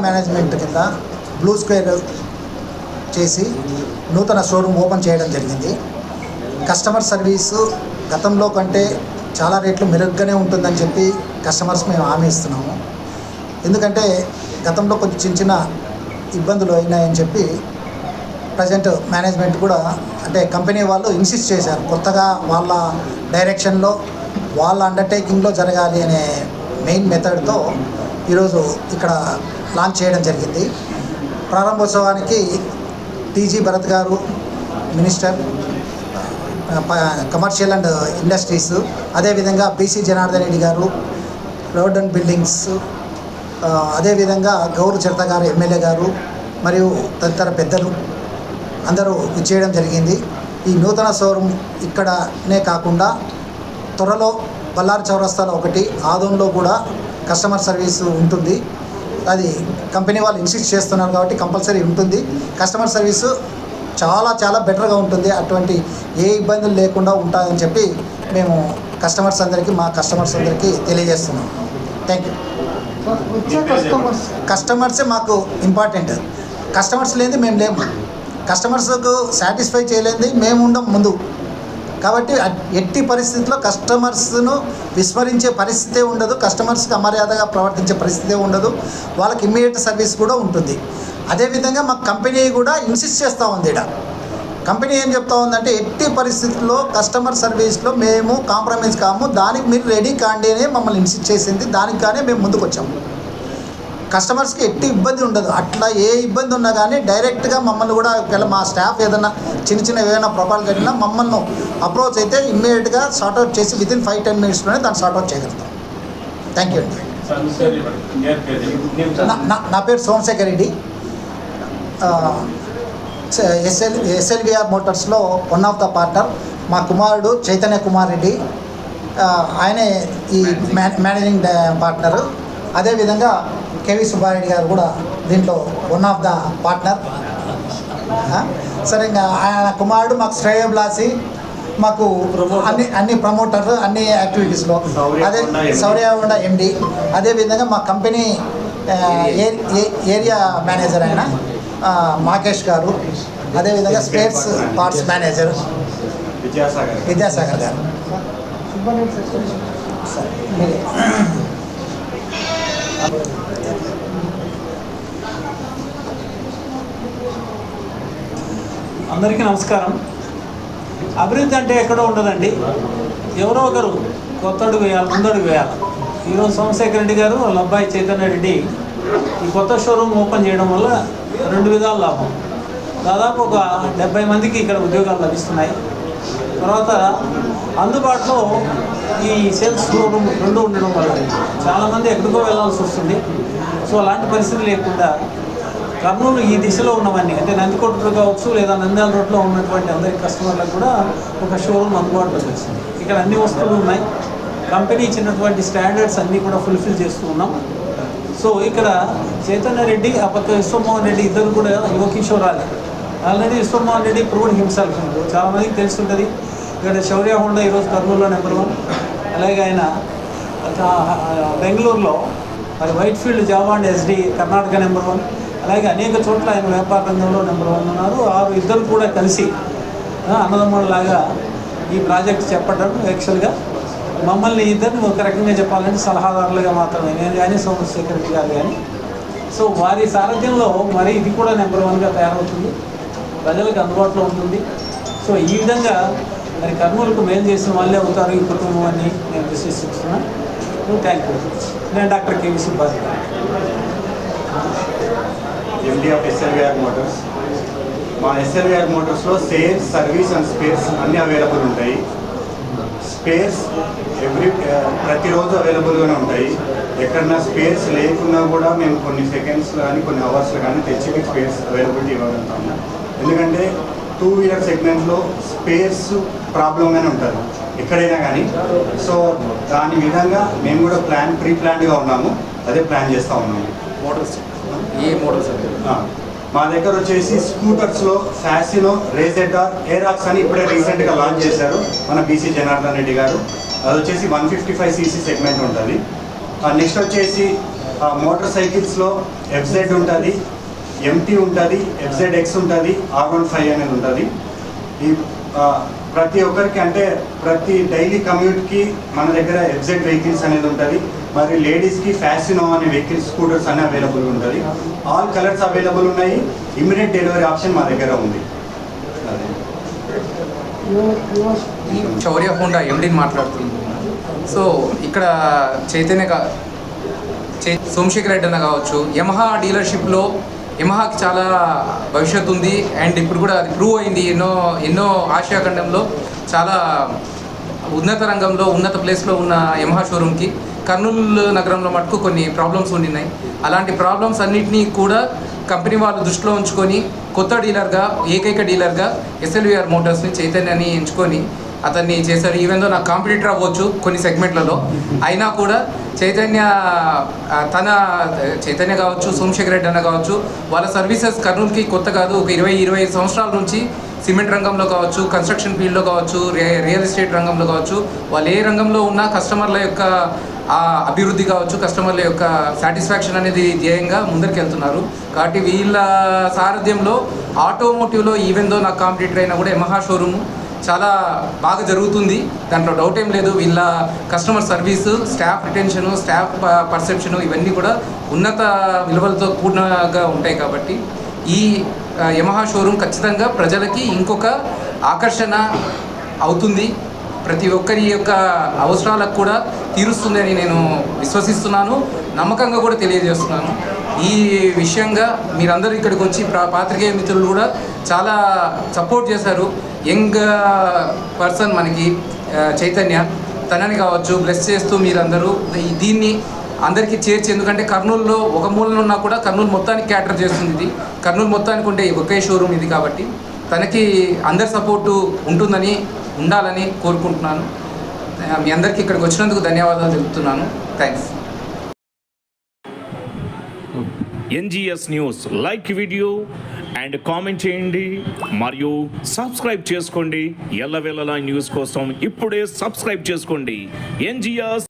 Management కింద blue square చేసి నూతన షోరూమ్ ఓపెన్ చేయడం జరిగింది. కస్టమర్ సర్వీసు గతంలో కంటే చాలా రేట్లు మెరుగ్గానే ఉంటుందని చెప్పి కస్టమర్స్ మేము హామీ ఇస్తున్నాము. ఎందుకంటే గతంలో కొంచెం చిన్న చిన్న ఇబ్బందులు అయినాయని చెప్పి ప్రజెంట్ మేనేజ్మెంట్ కూడా అంటే కంపెనీ వాళ్ళు ఇన్సిస్ట్ చేశారు. కొత్తగా వాళ్ళ డైరెక్షన్లో వాళ్ళ అండర్టేకింగ్లో జరగాలి అనే మెయిన్ మెథడ్తో ఈరోజు ఇక్కడ లాంచ్ చేయడం జరిగింది. ప్రారంభోత్సవానికి టీజీ భరత్ గారు మినిస్టర్ కమర్షియల్ అండ్ ఇండస్ట్రీస్, అదేవిధంగా బీసీ జనార్దన్ రెడ్డి గారు రోడ్ అండ్ బిల్డింగ్స్, అదేవిధంగా గౌరు చరిత గారు ఎమ్మెల్యే గారు మరియు తదితర పెద్దలు అందరూ ఇచ్చేయడం జరిగింది. ఈ నూతన షోరూమ్ ఇక్కడనే కాకుండా త్వరలో బళ్ళారి చౌరస్తాలో ఒకటి, ఆదోన్లో కూడా కస్టమర్ సర్వీసు ఉంటుంది. అది కంపెనీ వాళ్ళు ఇన్సిస్ట్ చేస్తున్నారు కాబట్టి కంపల్సరీ ఉంటుంది. కస్టమర్ సర్వీసు చాలా చాలా బెటర్గా ఉంటుంది. అటువంటి ఏ ఇబ్బందులు లేకుండా ఉంటాయని చెప్పి మేము మా కస్టమర్స్ అందరికీ తెలియజేస్తున్నాం. Thank you. కస్టమర్సే మాకు ఇంపార్టెంట్. కస్టమర్స్ లేనిది మేము లేము. కస్టమర్స్కు సాటిస్ఫై చేయలేనిది మేము ఉండం ముందు. కాబట్టి ఎట్టి పరిస్థితుల్లో కస్టమర్స్ను విస్మరించే పరిస్థితే ఉండదు, కస్టమర్స్కి అమర్యాదగా ప్రవర్తించే పరిస్థితే ఉండదు. వాళ్ళకి ఇమ్మీడియట్ సర్వీస్ కూడా ఉంటుంది. అదేవిధంగా మా కంపెనీ కూడా ఇన్సిస్ట్ చేస్తూ ఉంది. కంపెనీ ఏం చెప్తా ఉందంటే ఎట్టి పరిస్థితుల్లో కస్టమర్ సర్వీస్లో మేము కాంప్రమైజ్ కాము, దానికి మీరు రెడీ కాండి అని మమ్మల్ని ఇన్సిస్ట్ చేసింది. దానికి కానీ మేము ముందుకు వచ్చాము. కస్టమర్స్కి ఎట్టి ఇబ్బంది ఉండదు. అట్లా ఏ ఇబ్బంది ఉన్నా కానీ డైరెక్ట్గా మమ్మల్ని కూడా ఒకవేళ మా స్టాఫ్ ఏదైనా చిన్న ఏదైనా ప్రొఫైల్ కట్టినా మమ్మల్ని అప్రోచ్ అయితే ఇమ్మీడియట్గా సార్ట్అవుట్ చేసి వితిన్ 5-10 మినిట్స్లోనే దాన్ని సార్ట్అవుట్ చేయగలుగుతాం. థ్యాంక్ యూ అండి. నా పేరు సోమశేఖర్ రెడ్డి. ఎస్ఎల్విఆర్ మోటార్స్లో వన్ ఆఫ్ ద పార్ట్నర్. మా కుమారుడు చైతన్య కుమార్ రెడ్డి, ఆయనే ఈ మేనేజింగ్ పార్ట్నరు. అదేవిధంగా కేవి సుబ్బారెడ్డి గారు కూడా దీంట్లో వన్ ఆఫ్ ద పార్ట్నర్. సరే, ఇంకా ఆయన కుమారుడు మాకు శ్రేయోభిలాషి, మాకు అన్ని ప్రమోటర్ అన్ని యాక్టివిటీస్లో. అదే సౌర్యహోండ ఎండి. అదేవిధంగా మా కంపెనీ ఏరియా మేనేజర్ అయిన మాకేష్ గారు, అదేవిధంగా స్పేర్స్ పార్ట్స్ మేనేజర్ విద్యాసాగర్ గారు. అందరికీ నమస్కారం. అభివృద్ధి అంటే ఎక్కడో ఉండదండి, ఎవరో ఒకరు కొత్త అడుగు వేయాలి, ముందడుగు వేయాలి. ఈరోజు సోమశేఖర్ రెడ్డి గారు వాళ్ళ అబ్బాయి చైతన్య రెడ్డి ఈ కొత్త షోరూమ్ ఓపెన్ చేయడం వల్ల 2 విధాల లాభం. దాదాపు ఒక 70 మందికి ఇక్కడ ఉద్యోగాలు లభిస్తున్నాయి. తర్వాత అందుబాటులో ఈ సేల్స్ షోరూమ్ 2 ఉండడం వల్ల చాలామంది ఎక్కడికో వెళ్ళాల్సి వస్తుంది. సో అలాంటి పరిస్థితి లేకుండా కర్నూలు ఈ దిశలో ఉన్నవన్నీ, అంటే నందికొట్టు కావచ్చు లేదా నంద్యాల రోడ్లో ఉన్నటువంటి అందరి కస్టమర్లకు కూడా ఒక షోరూమ్ అందుబాటులోకి వచ్చింది. ఇక్కడ అన్ని వస్తువులు ఉన్నాయి. కంపెనీ ఇచ్చినటువంటి స్టాండర్డ్స్ అన్నీ కూడా ఫుల్ఫిల్ చేస్తూ ఉన్నాం. సో ఇక్కడ చైతన్య రెడ్డి, ఆ పక్క విశ్వమోహన్ రెడ్డి ఇద్దరు కూడా యువకిషోరాలు. Already Vishwamohan Reddy proved himself, చాలామందికి తెలుసుంటుంది. ఇక్కడ శౌర్య హోండా ఈరోజు కర్నూలులో నెంబర్ 1. అలాగే ఆయన బెంగళూరులో మరి white field Java and SD Karnataka number 1. అలాగే అనేక చోట్ల ఆయన వ్యాపార రంగంలో నెంబర్ 1 ఉన్నారు. ఆ ఇద్దరు కూడా కలిసి అన్నదమ్ములలాగా ఈ ప్రాజెక్ట్ చెప్పడం యాక్చువల్గా మమ్మల్ని ఇద్దరిని ఒక రకంగా చెప్పాలంటే సలహాదారులుగా మాత్రమే, నేను కానీ సోమశేఖర్ రెడ్డి గారు కానీ. సో వారి సారథ్యంలో మరి ఇది కూడా నెంబర్ 1గా తయారవుతుంది, ప్రజలకు అందుబాటులో ఉంటుంది. సో ఈ విధంగా మరి కర్నూలుకు మేలు చేసిన వాళ్ళే అవుతారు ఈ కుటుంబం అని నేను విశ్వసిస్తున్నాను. Thank you. నేను doctor KV Subbareddy, MD of SLVR motors. మా ఎస్ఎల్విఆర్ మోటార్స్లో సేల్స్, సర్వీస్ అండ్ స్పేర్స్ అన్నీ అవైలబుల్ ఉంటాయి. స్పేర్స్ ప్రతిరోజు అవైలబుల్గానే ఉంటాయి. ఎక్కడన్నా స్పేర్స్ లేకున్నా కూడా మేము కొన్ని సెకండ్స్లో కానీ కొన్ని అవర్స్లో కానీ తెచ్చి మీకు స్పేర్స్ అవైలబిలిటీ ఇవ్వగలుగుతాము. ఎందుకంటే 2 వీలర్ సెగ్మెంట్లో స్పేర్స్ ప్రాబ్లంగానే ఉంటుంది ఎక్కడైనా కానీ. సో దాని విధంగా మేము కూడా ప్రీ ప్లాన్డ్గా ఉన్నాము, అదే ప్లాన్ చేస్తూ ఉన్నాము. మోడల్స్ ఏ మోడల్స్ అంటే మా దగ్గర వచ్చేసి స్కూటర్స్లో ఫ్యాసినో, రేజెడార్, ఏరాక్స్ అని ఇప్పుడే రీసెంట్గా లాంచ్ చేశారు మన బీసీ జనార్దన్ రెడ్డి గారు. అది వచ్చేసి 155cc సెగ్మెంట్ ఉంటుంది. నెక్స్ట్ వచ్చేసి మోటార్ సైకిల్స్లో FZ ఉంటుంది, MT ఉంటుంది, FZX ఉంటుంది, R15 అనేది ఉంటుంది. ఈ ప్రతి ఒక్కరికి అంటే ప్రతి డైలీ కమ్యూట్కి మన దగ్గర FZ వెహికల్స్ అనేది ఉంటుంది. మరి లేడీస్కి ఫ్యాసినో అనే వెహికల్స్ స్కూటర్స్ అనే అవైలబుల్ ఉంటుంది. ఆల్ కలర్స్ అవైలబుల్ ఉన్నాయి. ఇమ్మీడియట్ డెలివరీ ఆప్షన్ మా దగ్గర ఉంది. అదే శౌర్య హోండా ఎండీని మాట్లాడుతున్నాను. సో ఇక్కడ సోమశేఖర్ రెడ్డి అన్న కావచ్చు, యమహా డీలర్షిప్లో యమహాకి చాలా భవిష్యత్తు ఉంది. అండ్ ఇప్పుడు కూడా అది ప్రూవ్ అయింది. ఎన్నో ఆసియా ఖండంలో చాలా ఉన్నత రంగంలో ఉన్నత ప్లేస్లో ఉన్న యమహా షోరూమ్కి కర్నూలు నగరంలో మటుకు కొన్ని ప్రాబ్లమ్స్ ఉండినాయి. అలాంటి ప్రాబ్లమ్స్ అన్నింటినీ కూడా కంపెనీ వాళ్ళు దృష్టిలో ఉంచుకొని కొత్త డీలర్గా, ఏకైక డీలర్గా SLVR మోటార్స్ని చైతన్యాన్ని ఎంచుకొని అతన్ని చేశారు. ఈవెందో నాకు కాంపిటీటర్ అవ్వచ్చు కొన్ని సెగ్మెంట్లలో, అయినా కూడా చైతన్య కావచ్చు, సోమశేఖర్ రెడ్డి అన్న కావచ్చు, వాళ్ళ సర్వీసెస్ కర్నూలుకి కొత్త కాదు. ఒక 20-25 సంవత్సరాల నుంచి సిమెంట్ రంగంలో కావచ్చు, కన్స్ట్రక్షన్ ఫీల్డ్లో కావచ్చు, రియల్ ఎస్టేట్ రంగంలో కావచ్చు, వాళ్ళు ఏ రంగంలో ఉన్నా కస్టమర్ల యొక్క అభివృద్ధి కావచ్చు, కస్టమర్ల యొక్క సాటిస్ఫాక్షన్ అనేది ధ్యేయంగా ముందరికి వెళ్తున్నారు. కాబట్టి వీళ్ళ సారథ్యంలో ఆటోమోటివ్లో ఈవెందో నాకు కాంపిటీటర్ అయినా కూడా యమహా షోరూము చాలా బాగా జరుగుతుంది. దాంట్లో డౌట్ ఏం లేదు. వీళ్ళ customer service, staff retention, staff perception ఇవన్నీ కూడా ఉన్నత విలువలతో కూడినగా ఉంటాయి. కాబట్టి ఈ యమహా షోరూమ్ ఖచ్చితంగా ప్రజలకి ఇంకొక ఆకర్షణ అవుతుంది. ప్రతి ఒక్కరి యొక్క అవసరాలకు కూడా తీరుస్తుంది అని నేను విశ్వసిస్తున్నాను, నమ్మకంగా కూడా తెలియజేస్తున్నాను. ఈ విషయంగా మీరందరూ ఇక్కడికి వచ్చి పాత్రికేయ మిత్రులు కూడా చాలా సపోర్ట్ చేశారు. యంగ్ పర్సన్ మనకి చైతన్య, తనని కావచ్చు బ్లెస్ చేస్తూ మీరందరూ దీన్ని అందరికీ చేర్చి, ఎందుకంటే కర్నూలులో ఒక మూలన ఉన్నా కూడా కర్నూలు మొత్తానికి క్యాటర్ చేస్తుంది. ఇది కర్నూలు మొత్తానికి ఉండే ఒకే షోరూమ్ ఇది. కాబట్టి తనకి అందరి సపోర్టు ఉండాలని కోరుకుంటున్నాను. మీ అందరికీ ఇక్కడికి వచ్చినందుకు ధన్యవాదాలు తెలుపుతున్నాను. Thanks. NGS news like video and comment చేయండి మరియు సబ్స్క్రైబ్ చేసుకోండి. ఎల్లవేళలా న్యూస్ కోసం ఇప్పుడే సబ్స్క్రైబ్ చేసుకోండి. NGS